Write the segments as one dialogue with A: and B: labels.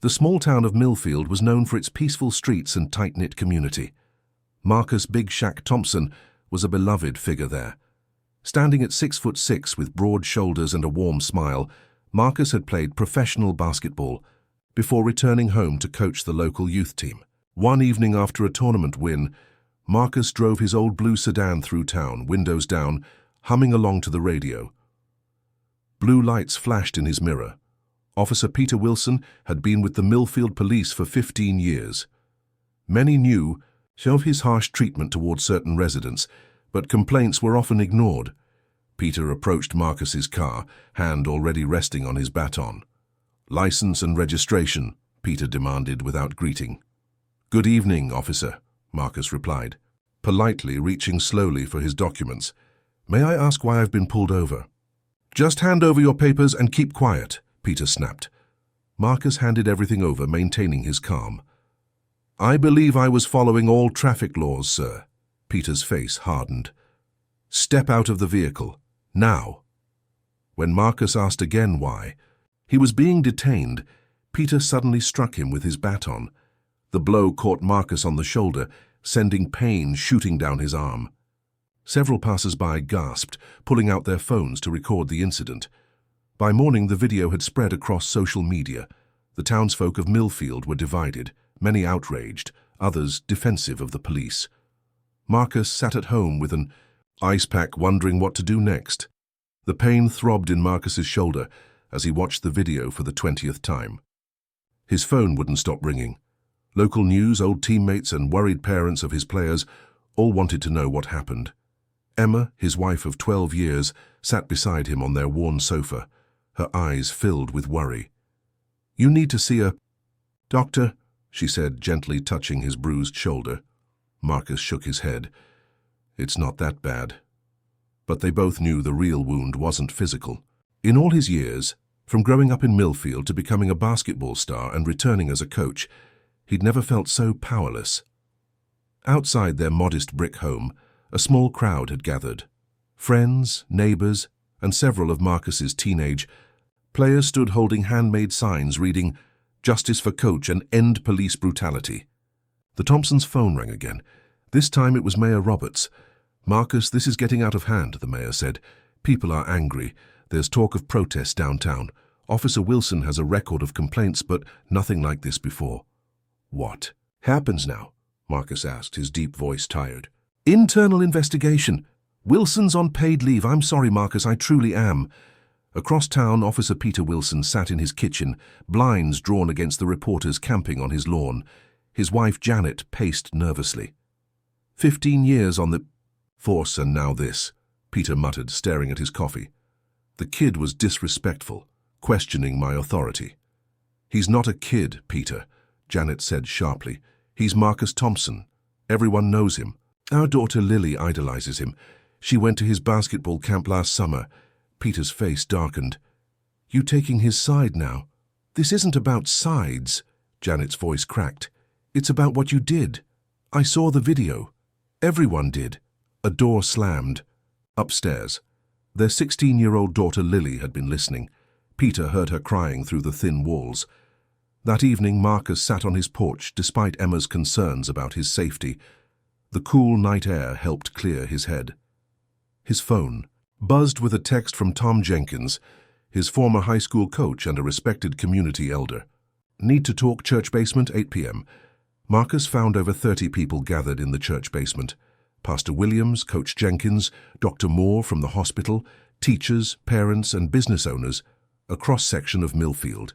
A: The small town of Millfield was known for its peaceful streets and tight-knit community. Marcus "Big Shaq" Thompson was a beloved figure there. Standing at 6'6" with broad shoulders and a warm smile, Marcus had played professional basketball before returning home to coach the local youth team. One evening after a tournament win, Marcus drove his old blue sedan through town, windows down, humming along to the radio. Blue lights flashed in his mirror. Officer Peter Wilson had been with the Millfield Police for 15 years. Many knew of his harsh treatment towards certain residents, but complaints were often ignored. Peter approached Marcus's car, hand already resting on his baton. "License and registration," Peter demanded without greeting. "Good evening, officer," Marcus replied, politely reaching slowly for his documents. "May I ask why I've been pulled over?" "Just hand over your papers and keep quiet," Peter snapped. Marcus handed everything over, maintaining his calm. "I believe I was following all traffic laws, sir." Peter's face hardened. "Step out of the vehicle, now." When Marcus asked again why he was being detained, Peter suddenly struck him with his baton. The blow caught Marcus on the shoulder, sending pain shooting down his arm. Several passers-by gasped, pulling out their phones to record the incident. By morning, the video had spread across social media. The townsfolk of Millfield were divided, many outraged, others defensive of the police. Marcus sat at home with an ice pack, wondering what to do next. The pain throbbed in Marcus's shoulder as he watched the video for the 20th time. His phone wouldn't stop ringing. Local news, old teammates, and worried parents of his players all wanted to know what happened. Emma, his wife of 12 years, sat beside him on their worn sofa, her eyes filled with worry. "You need to see a doctor," she said, gently touching his bruised shoulder. Marcus shook his head. "It's not that bad." But they both knew the real wound wasn't physical. In all his years, from growing up in Millfield to becoming a basketball star and returning as a coach, he'd never felt so powerless. Outside their modest brick home, a small crowd had gathered. Friends, neighbors, and several of Marcus's teenage players stood holding handmade signs reading, "Justice for Coach and End Police Brutality." The Thompsons' phone rang again. This time it was Mayor Roberts. "Marcus, this is getting out of hand," the mayor said. "People are angry. There's talk of protests downtown. Officer Wilson has a record of complaints, but nothing like this before." "What happens now?" Marcus asked, his deep voice tired. "Internal investigation. Wilson's on paid leave. I'm sorry, Marcus, I truly am." Across town, Officer Peter Wilson sat in his kitchen, blinds drawn against the reporters camping on his lawn. His wife, Janet, paced nervously. 15 years on the force, and now this," Peter muttered, staring at his coffee. "The kid was disrespectful, questioning my authority." "He's not a kid, Peter," Janet said sharply. "He's Marcus Thompson. Everyone knows him. Our daughter Lily idolizes him. She went to his basketball camp last summer." Peter's face darkened. "You taking his side now?" "This isn't about sides," Janet's voice cracked. "It's about what you did. I saw the video. Everyone did." A door slammed. Upstairs, their 16-year-old daughter Lily had been listening. Peter heard her crying through the thin walls. That evening, Marcus sat on his porch despite Emma's concerns about his safety. The cool night air helped clear his head. His phone buzzed with a text from Tom Jenkins, his former high school coach and a respected community elder. "Need to talk, church basement, 8 p.m. Marcus found over 30 people gathered in the church basement. Pastor Williams, Coach Jenkins, Dr. Moore from the hospital, teachers, parents, and business owners, a cross-section of Millfield.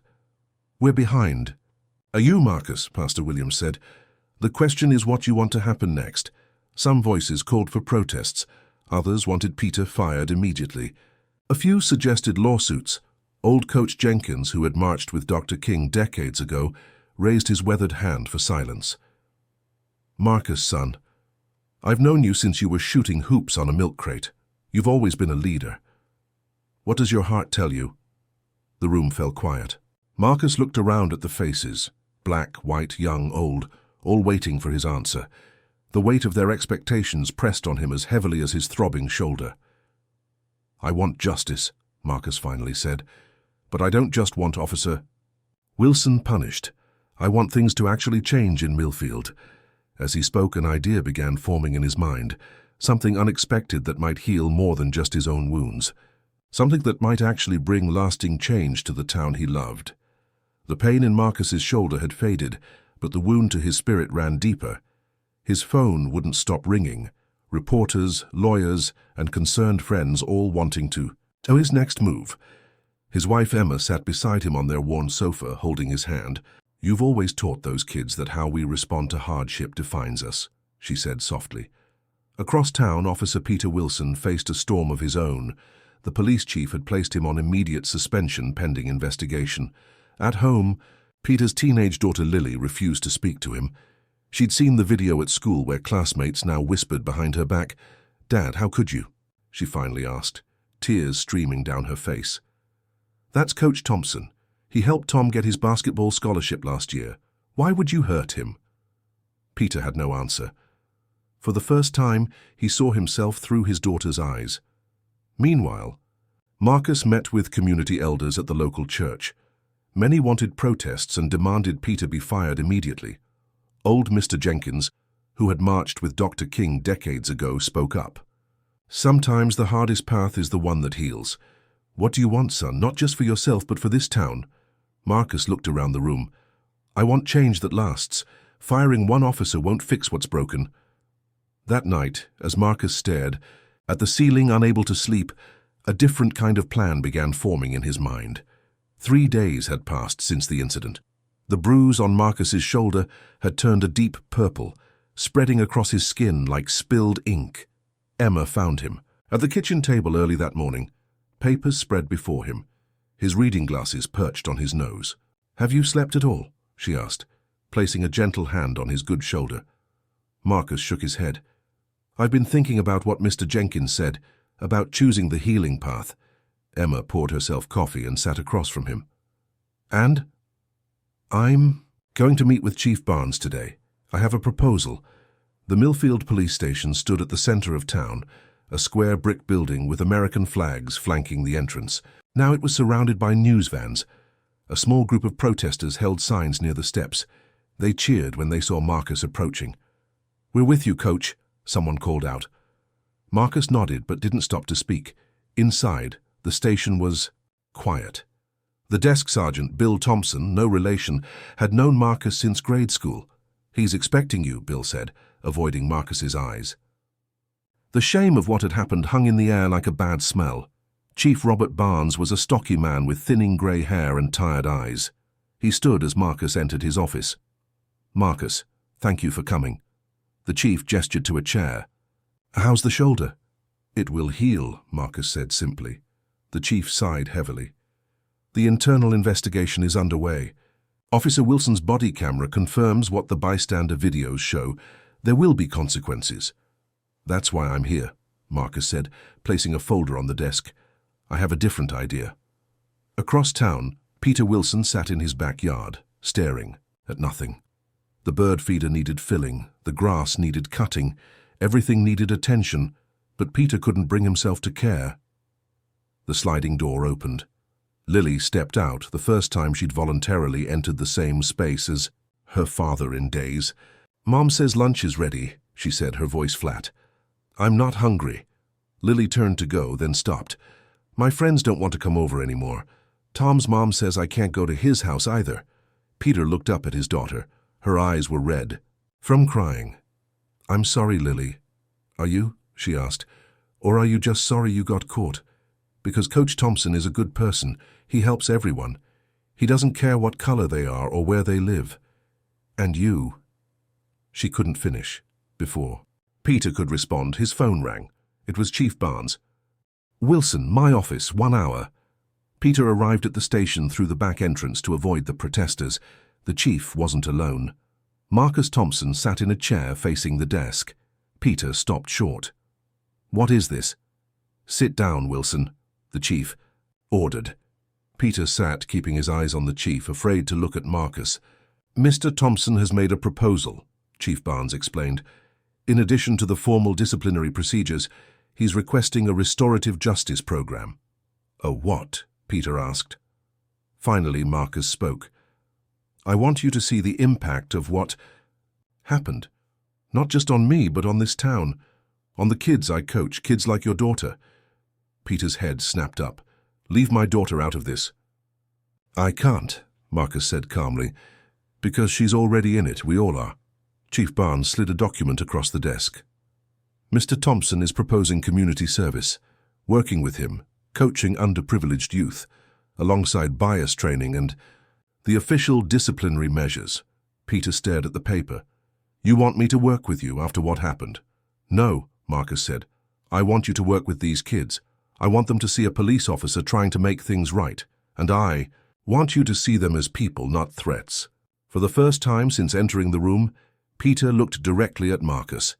A: "We're behind." "Are you, Marcus?" Pastor Williams said. "The question is what you want to happen next." Some voices called for protests. Others wanted Peter fired immediately. A few suggested lawsuits. Old Coach Jenkins, who had marched with Dr. King decades ago, raised his weathered hand for silence. "Marcus, son, I've known you since you were shooting hoops on a milk crate. You've always been a leader. What does your heart tell you?" The room fell quiet. Marcus looked around at the faces, black, white, young, old, all waiting for his answer. The weight of their expectations pressed on him as heavily as his throbbing shoulder. "I want justice," Marcus finally said. "But I don't just want Officer Wilson punished. I want things to actually change in Millfield. As he spoke, an idea began forming in his mind, something unexpected that might heal more than just his own wounds, something that might actually bring lasting change to the town he loved. The pain in Marcus's shoulder had faded, but the wound to his spirit ran deeper. His phone wouldn't stop ringing, reporters, lawyers, and concerned friends all wanting to know his next move. His wife Emma sat beside him on their worn sofa, holding his hand. "You've always taught those kids that how we respond to hardship defines us," she said softly. Across town, Officer Peter Wilson faced a storm of his own. The police chief had placed him on immediate suspension pending investigation. At home, Peter's teenage daughter Lily refused to speak to him. She'd seen the video at school where classmates now whispered behind her back. "Dad, how could you?" she finally asked, tears streaming down her face. "That's Coach Thompson. He helped Tom get his basketball scholarship last year. Why would you hurt him?" Peter had no answer. For the first time, he saw himself through his daughter's eyes. Meanwhile, Marcus met with community elders at the local church. Many wanted protests and demanded Peter be fired immediately. Old Mr. Jenkins, who had marched with Dr. King decades ago, spoke up. "Sometimes the hardest path is the one that heals. What do you want, son? Not just for yourself, but for this town." Marcus looked around the room. "I want change that lasts. Firing one officer won't fix what's broken." That night, as Marcus stared at the ceiling, unable to sleep, a different kind of plan began forming in his mind. 3 days had passed since the incident. The bruise on Marcus's shoulder had turned a deep purple, spreading across his skin like spilled ink. Emma found him at the kitchen table early that morning, papers spread before him, his reading glasses perched on his nose. "Have you slept at all?" she asked, placing a gentle hand on his good shoulder. Marcus shook his head. "I've been thinking about what Mr. Jenkins said, about choosing the healing path." Emma poured herself coffee and sat across from him. "And?" "I'm going to meet with Chief Barnes today. I have a proposal." The Millfield police station stood at the center of town, a square brick building with American flags flanking the entrance. Now it was surrounded by news vans. A small group of protesters held signs near the steps. They cheered when they saw Marcus approaching. "We're with you, Coach," someone called out. Marcus nodded but didn't stop to speak. Inside, the station was quiet. The desk sergeant, Bill Thompson, no relation, had known Marcus since grade school. "He's expecting you," Bill said, avoiding Marcus's eyes. The shame of what had happened hung in the air like a bad smell. Chief Robert Barnes was a stocky man with thinning grey hair and tired eyes. He stood as Marcus entered his office. "Marcus, thank you for coming." The chief gestured to a chair. "How's the shoulder?" "It will heal," Marcus said simply. The chief sighed heavily. "The internal investigation is underway. Officer Wilson's body camera confirms what the bystander videos show. There will be consequences." "That's why I'm here," Marcus said, placing a folder on the desk. "I have a different idea." Across town, Peter Wilson sat in his backyard, staring at nothing. The bird feeder needed filling, the grass needed cutting, everything needed attention, but Peter couldn't bring himself to care. The sliding door opened. Lily stepped out, the first time she'd voluntarily entered the same space as her father in days. "Mom says lunch is ready," she said, her voice flat. "I'm not hungry." Lily turned to go, then stopped. "My friends don't want to come over anymore. Tom's mom says I can't go to his house either." Peter looked up at his daughter. Her eyes were red from crying. "I'm sorry, Lily." "Are you?" she asked. "Or are you just sorry you got caught? Because Coach Thompson is a good person. He helps everyone. He doesn't care what color they are or where they live. And you." She couldn't finish. Before Peter could respond, his phone rang. It was Chief Barnes. "Wilson, my office, 1 hour." Peter arrived at the station through the back entrance to avoid the protesters. The chief wasn't alone. Marcus Thompson sat in a chair facing the desk. Peter stopped short. "What is this?" "Sit down, Wilson," the chief ordered. Peter sat, keeping his eyes on the chief, afraid to look at Marcus. "Mr. Thompson has made a proposal," Chief Barnes explained. "In addition to the formal disciplinary procedures, he's requesting a restorative justice program." "A what?" Peter asked. Finally, Marcus spoke. I want you to see the impact of what happened. Not just on me, but on this town. On the kids I coach, kids like your daughter. Peter's head snapped up. Leave my daughter out of this. I can't, Marcus said calmly, because she's already in it, we all are. Chief Barnes slid a document across the desk. Mr. Thompson is proposing community service, working with him, coaching underprivileged youth, alongside bias training and the official disciplinary measures. Peter stared at the paper. You want me to work with you after what happened? No, Marcus said. I want you to work with these kids. I want them to see a police officer trying to make things right. And I want you to see them as people, not threats. For the first time since entering the room, Peter looked directly at Marcus.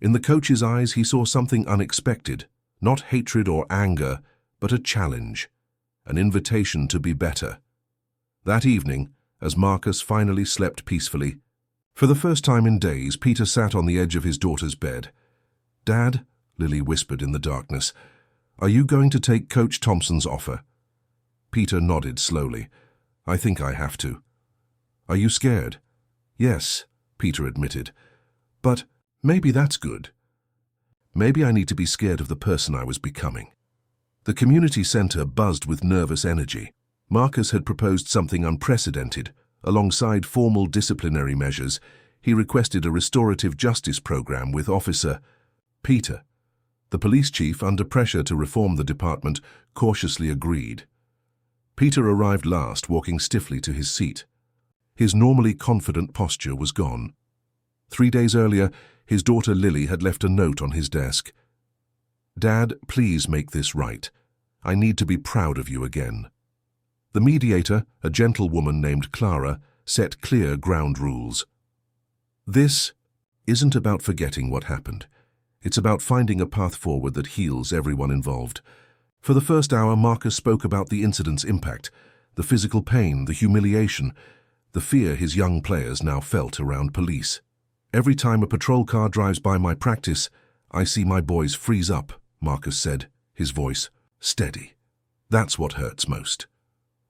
A: In the coach's eyes, he saw something unexpected, not hatred or anger, but a challenge, an invitation to be better. That evening, as Marcus finally slept peacefully, for the first time in days, Peter sat on the edge of his daughter's bed. Dad, Lily whispered in the darkness, are you going to take Coach Thompson's offer? Peter nodded slowly. I think I have to. Are you scared? Yes, Peter admitted. But maybe that's good. Maybe I need to be scared of the person I was becoming. The community center buzzed with nervous energy. Marcus had proposed something unprecedented. Alongside formal disciplinary measures, he requested a restorative justice program with Officer Peter. The police chief, under pressure to reform the department, cautiously agreed. Peter arrived last, walking stiffly to his seat. His normally confident posture was gone. 3 days earlier, his daughter Lily had left a note on his desk. Dad, please make this right. I need to be proud of you again. The mediator, a gentle woman named Clara, set clear ground rules. This isn't about forgetting what happened. It's about finding a path forward that heals everyone involved. For the first hour, Marcus spoke about the incident's impact, the physical pain, the humiliation, the fear his young players now felt around police. Every time a patrol car drives by my practice, I see my boys freeze up, Marcus said, his voice steady. That's what hurts most.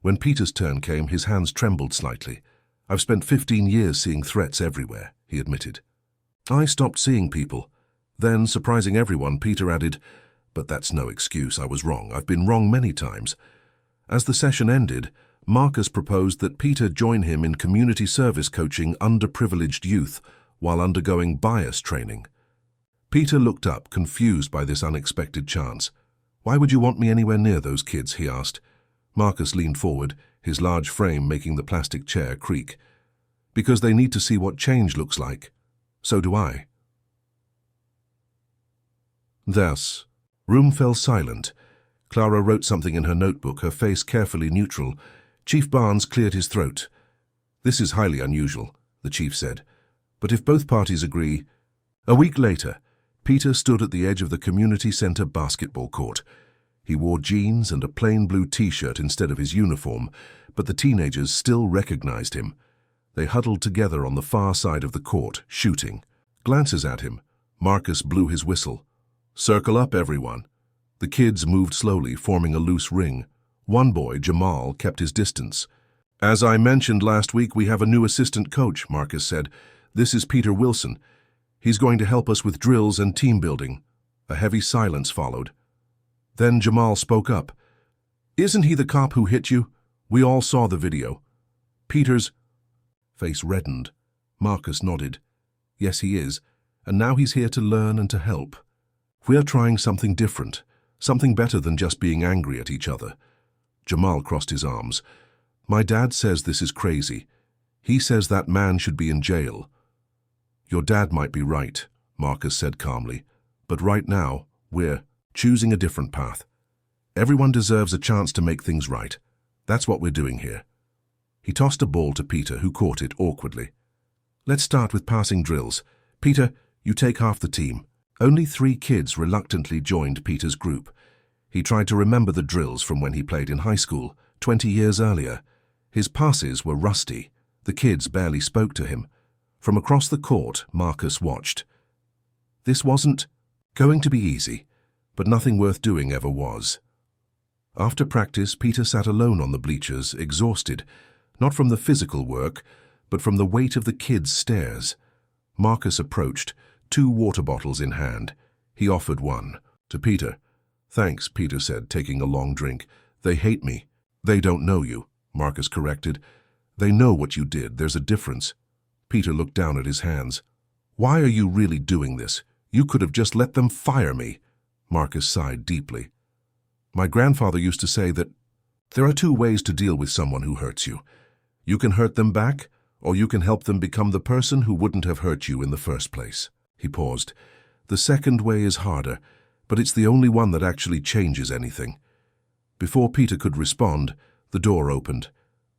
A: When Peter's turn came, his hands trembled slightly. I've spent 15 years seeing threats everywhere, he admitted. I stopped seeing people. Then, surprising everyone, Peter added, but that's no excuse, I was wrong. I've been wrong many times. As the session ended, Marcus proposed that Peter join him in community service coaching underprivileged youth while undergoing bias training. Peter looked up, confused by this unexpected chance. Why would you want me anywhere near those kids, he asked. Marcus leaned forward, his large frame making the plastic chair creak. Because they need to see what change looks like. So do I. Thus, room fell silent. Clara wrote something in her notebook, her face carefully neutral. Chief Barnes cleared his throat. This is highly unusual, the chief said. But if both parties agree... A week later, Peter stood at the edge of the community center basketball court. He wore jeans and a plain blue t-shirt instead of his uniform, but the teenagers still recognized him. They huddled together on the far side of the court, shooting. Glances at him. Marcus blew his whistle. Circle up, everyone. The kids moved slowly, forming a loose ring. One boy, Jamal, kept his distance. As I mentioned last week, we have a new assistant coach, Marcus said. This is Peter Wilson. He's going to help us with drills and team building. A heavy silence followed. Then Jamal spoke up. Isn't he the cop who hit you? We all saw the video. Peter's face reddened. Marcus nodded. Yes, he is. And now he's here to learn and to help. We're trying something different, something better than just being angry at each other. Jamal crossed his arms. My dad says this is crazy. He says that man should be in jail. Your dad might be right, Marcus said calmly. But right now, we're choosing a different path. Everyone deserves a chance to make things right. That's what we're doing here. He tossed a ball to Peter, who caught it awkwardly. Let's start with passing drills. Peter, you take half the team. Only 3 kids reluctantly joined Peter's group. He tried to remember the drills from when he played in high school, 20 years earlier. His passes were rusty. The kids barely spoke to him. From across the court, Marcus watched. This wasn't going to be easy, but nothing worth doing ever was. After practice, Peter sat alone on the bleachers, exhausted. not from the physical work, but from the weight of the kids' stares. Marcus approached, 2 water bottles in hand. He offered one to Peter. "Thanks," Peter said, taking a long drink. "They hate me." "They don't know you," Marcus corrected. "They know what you did. There's a difference." Peter looked down at his hands. "Why are you really doing this? You could have just let them fire me." Marcus sighed deeply. "My grandfather used to say that there are 2 ways to deal with someone who hurts you. You can hurt them back, or you can help them become the person who wouldn't have hurt you in the first place." He paused. "The second way is harder, but it's the only one that actually changes anything." Before Peter could respond, the door opened.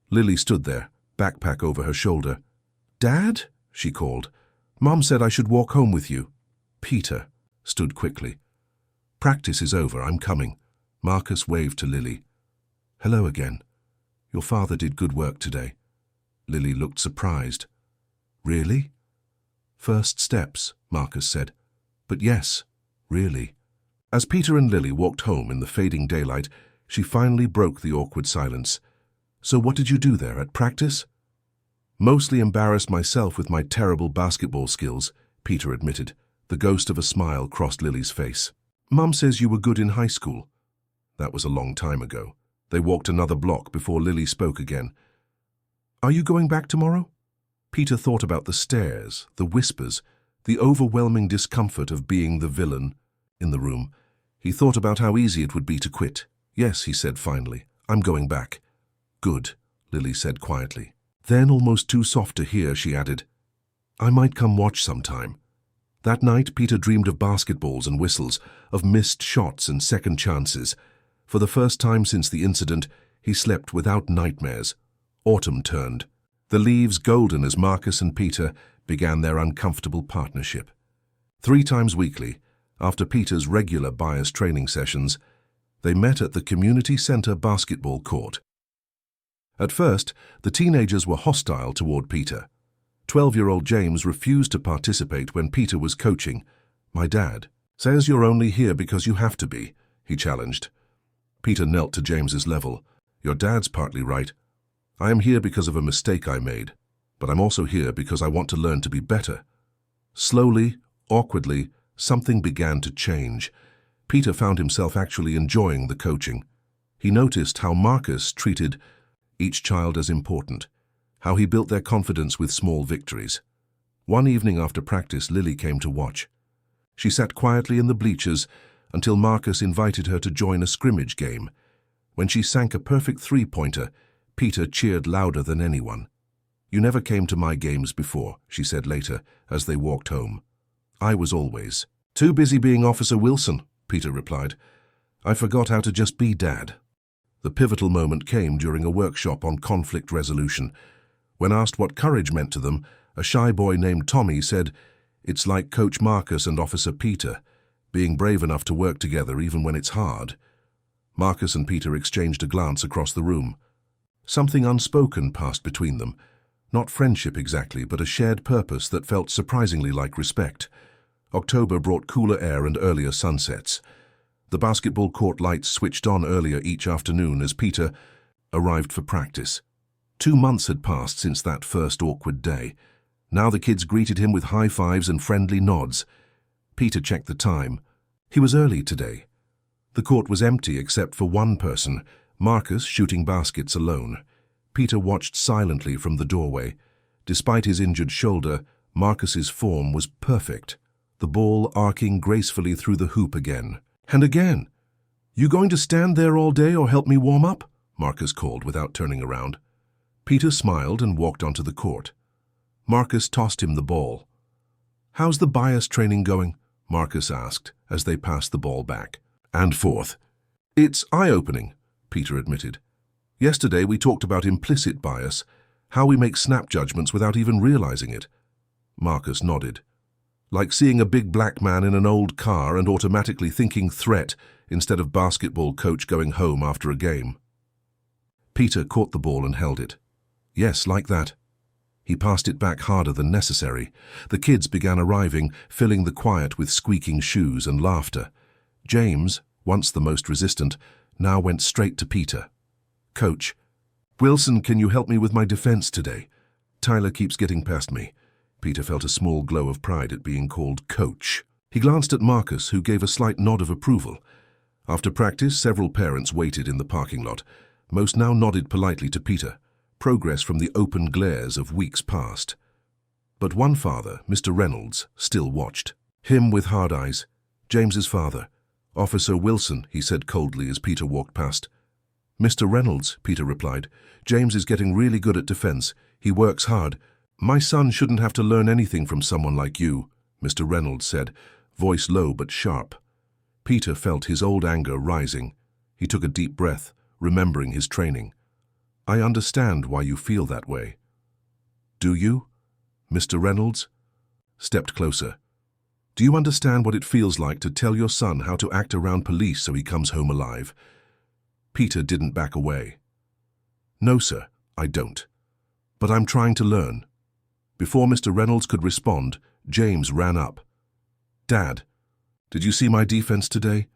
A: Lily stood there, backpack over her shoulder. "Dad?" she called. "Mom said I should walk home with you." Peter stood quickly. "Practice is over. I'm coming." Marcus waved to Lily. "Hello again. Your father did good work today." Lily looked surprised. "Really?" "First steps," Marcus said. "But yes, really." As Peter and Lily walked home in the fading daylight, she finally broke the awkward silence. "So what did you do there at practice?" "Mostly embarrassed myself with my terrible basketball skills," Peter admitted. The ghost of a smile crossed Lily's face. "Mum says you were good in high school." That was a long time ago. They walked another block before Lily spoke again. "Are you going back tomorrow?" Peter thought about the stares, the whispers, the overwhelming discomfort of being the villain in the room. He thought about how easy it would be to quit. "Yes," he said finally, "I'm going back." "Good," Lily said quietly. Then, almost too soft to hear, she added, "I might come watch sometime." That night, Peter dreamed of basketballs and whistles, of missed shots and second chances. For the first time since the incident, he slept without nightmares. Autumn turned. The leaves golden as Marcus and Peter began their uncomfortable partnership. 3 times weekly, after Peter's regular bias training sessions, they met at the community center basketball court. At first, the teenagers were hostile toward Peter. 12-year-old James refused to participate when Peter was coaching. "My dad says you're only here because you have to be," he challenged. Peter knelt to James's level. "Your dad's partly right. I am here because of a mistake I made, but I'm also here because I want to learn to be better." Slowly, awkwardly, something began to change. Peter found himself actually enjoying the coaching. He noticed how Marcus treated each child as important, how he built their confidence with small victories. One evening after practice, Lily came to watch. She sat quietly in the bleachers until Marcus invited her to join a scrimmage game. When she sank a perfect 3-pointer, Peter cheered louder than anyone. "You never came to my games before," she said later as they walked home. "I was always too busy being Officer Wilson," Peter replied. "I forgot how to just be Dad." The pivotal moment came during a workshop on conflict resolution. When asked what courage meant to them, a shy boy named Tommy said, "It's like Coach Marcus and Officer Peter, being brave enough to work together even when it's hard." Marcus and Peter exchanged a glance across the room. Something unspoken passed between them. Not friendship exactly, but a shared purpose that felt surprisingly like respect. October brought cooler air and earlier sunsets. The basketball court lights switched on earlier each afternoon as Peter arrived for practice. 2 months had passed since that first awkward day. Now the kids greeted him with high fives and friendly nods. Peter checked the time. He was early today. The court was empty except for one person, Marcus shooting baskets alone. Peter watched silently from the doorway. Despite his injured shoulder, Marcus's form was perfect, the ball arcing gracefully through the hoop again. And again. "You going to stand there all day or help me warm up?" Marcus called without turning around. Peter smiled and walked onto the court. Marcus tossed him the ball. "How's the bias training going?" Marcus asked as they passed the ball back and forth. "It's eye-opening," Peter admitted. "Yesterday we talked about implicit bias, how we make snap judgments without even realizing it." Marcus nodded. "Like seeing a big black man in an old car and automatically thinking threat instead of basketball coach going home after a game." Peter caught the ball and held it. "Yes, like that." He passed it back harder than necessary. The kids began arriving, filling the quiet with squeaking shoes and laughter. James, once the most resistant, now went straight to Peter. "Coach, "Wilson, can you help me with my defense today? Tyler keeps getting past me." Peter felt a small glow of pride at being called coach. He glanced at Marcus, who gave a slight nod of approval. After practice, several parents waited in the parking lot. Most now nodded politely to Peter, progress from the open glares of weeks past. But one father, Mr. Reynolds, still watched. Him with hard eyes. James's father. "Officer Wilson," he said coldly as Peter walked past. "Mr. Reynolds," Peter replied. "James is getting really good at defense. He works hard. My son shouldn't have to learn anything from someone like you," Mr. Reynolds said, voice low but sharp. Peter felt his old anger rising. He took a deep breath, remembering his training. "I understand why you feel that way." "Do you?" Mr. Reynolds stepped closer. "Do you understand what it feels like to tell your son how to act around police so he comes home alive?" Peter didn't back away. "No, sir, I don't. But I'm trying to learn." Before Mr. Reynolds could respond, James ran up. "Dad, did you see my defense today?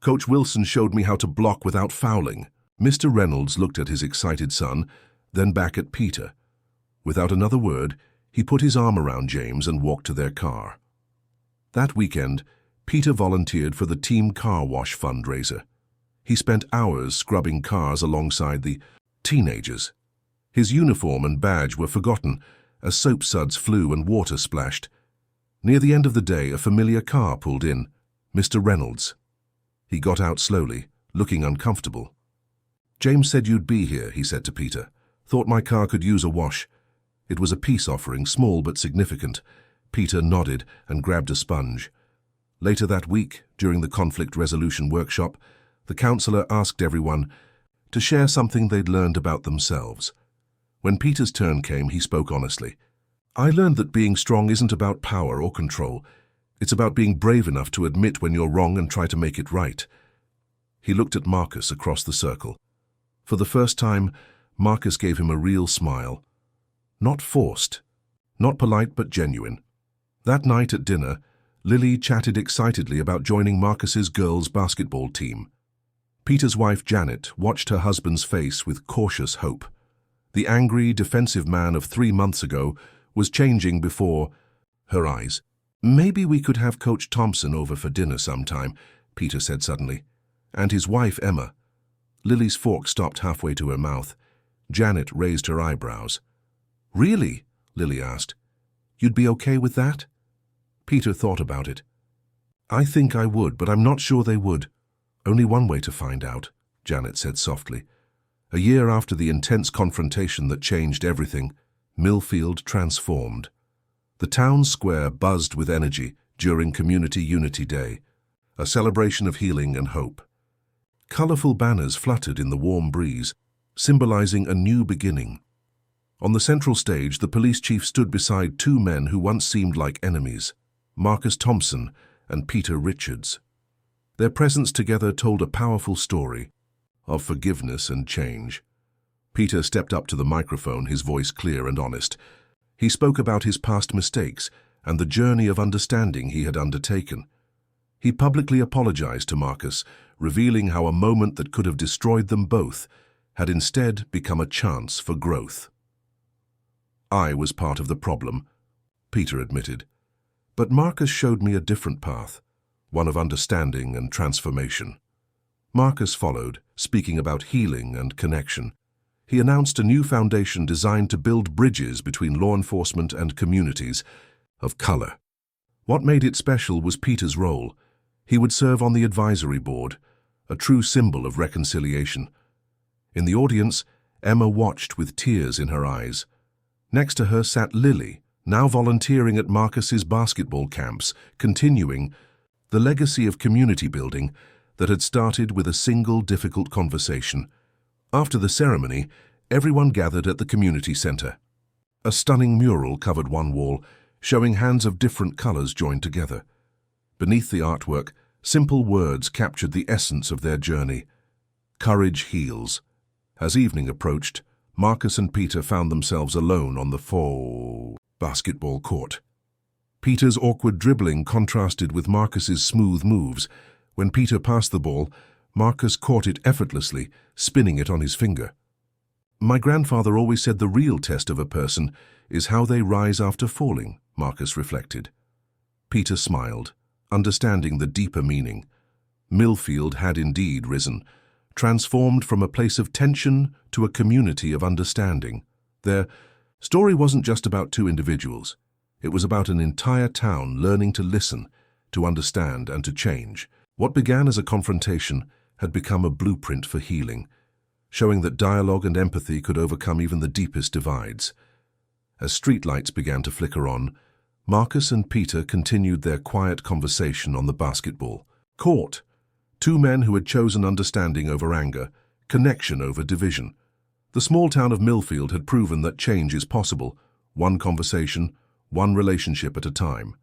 A: Coach Wilson showed me how to block without fouling." Mr. Reynolds looked at his excited son, then back at Peter. Without another word, he put his arm around James and walked to their car. That weekend, Peter volunteered for the Team Car Wash fundraiser. He spent hours scrubbing cars alongside the teenagers. His uniform and badge were forgotten as soap suds flew and water splashed. Near the end of the day, a familiar car pulled in, Mr. Reynolds. He got out slowly, looking uncomfortable. "James said you'd be here," he said to Peter. "Thought my car could use a wash." It was a peace offering, small but significant. Peter nodded and grabbed a sponge. Later that week, during the conflict resolution workshop, the counselor asked everyone to share something they'd learned about themselves. When Peter's turn came, he spoke honestly. "I learned that being strong isn't about power or control. It's about being brave enough to admit when you're wrong and try to make it right." He looked at Marcus across the circle. For the first time, Marcus gave him a real smile. Not forced, not polite but genuine. That night at dinner, Lily chatted excitedly about joining Marcus's girls' basketball team. Peter's wife Janet watched her husband's face with cautious hope. The angry, defensive man of 3 months ago was changing before her eyes. "Maybe we could have Coach Thompson over for dinner sometime," Peter said suddenly. "And his wife Emma." Lily's fork stopped halfway to her mouth. Janet raised her eyebrows. "Really?" Lily asked. "You'd be okay with that?" Peter thought about it. "I think I would, but I'm not sure they would." "Only one way to find out," Janet said softly. A year after the intense confrontation that changed everything, Millfield transformed. The town square buzzed with energy during Community Unity Day, a celebration of healing and hope. Colorful banners fluttered in the warm breeze, symbolizing a new beginning. On the central stage, the police chief stood beside 2 men who once seemed like enemies, Marcus Thompson and Peter Richards. Their presence together told a powerful story of forgiveness and change. Peter stepped up to the microphone, his voice clear and honest. He spoke about his past mistakes and the journey of understanding he had undertaken. He publicly apologized to Marcus, revealing how a moment that could have destroyed them both had instead become a chance for growth. "I was part of the problem," Peter admitted. "But Marcus showed me a different path, one of understanding and transformation." Marcus followed, speaking about healing and connection. He announced a new foundation designed to build bridges between law enforcement and communities of color. What made it special was Peter's role. He would serve on the advisory board, a true symbol of reconciliation. In the audience, Emma watched with tears in her eyes. Next to her sat Lily, now volunteering at Marcus's basketball camps, continuing the legacy of community building that had started with a single difficult conversation. After the ceremony, everyone gathered at the community center. A stunning mural covered one wall, showing hands of different colors joined together. Beneath the artwork, simple words captured the essence of their journey. Courage heals. As evening approached, Marcus and Peter found themselves alone on the basketball court. Peter's awkward dribbling contrasted with Marcus's smooth moves. When Peter passed the ball, Marcus caught it effortlessly, spinning it on his finger. My grandfather always said the real test of a person is how they rise after falling, Marcus reflected. Peter smiled, understanding the deeper meaning. Millfield had indeed risen, transformed from a place of tension to a community of understanding. Their story wasn't just about two individuals. It was about an entire town learning to listen, to understand, and to change. What began as a confrontation had become a blueprint for healing, showing that dialogue and empathy could overcome even the deepest divides. As streetlights began to flicker on, Marcus and Peter continued their quiet conversation on the basketball court. Two men who had chosen understanding over anger, connection over division. The small town of Millfield had proven that change is possible, one conversation, one relationship at a time.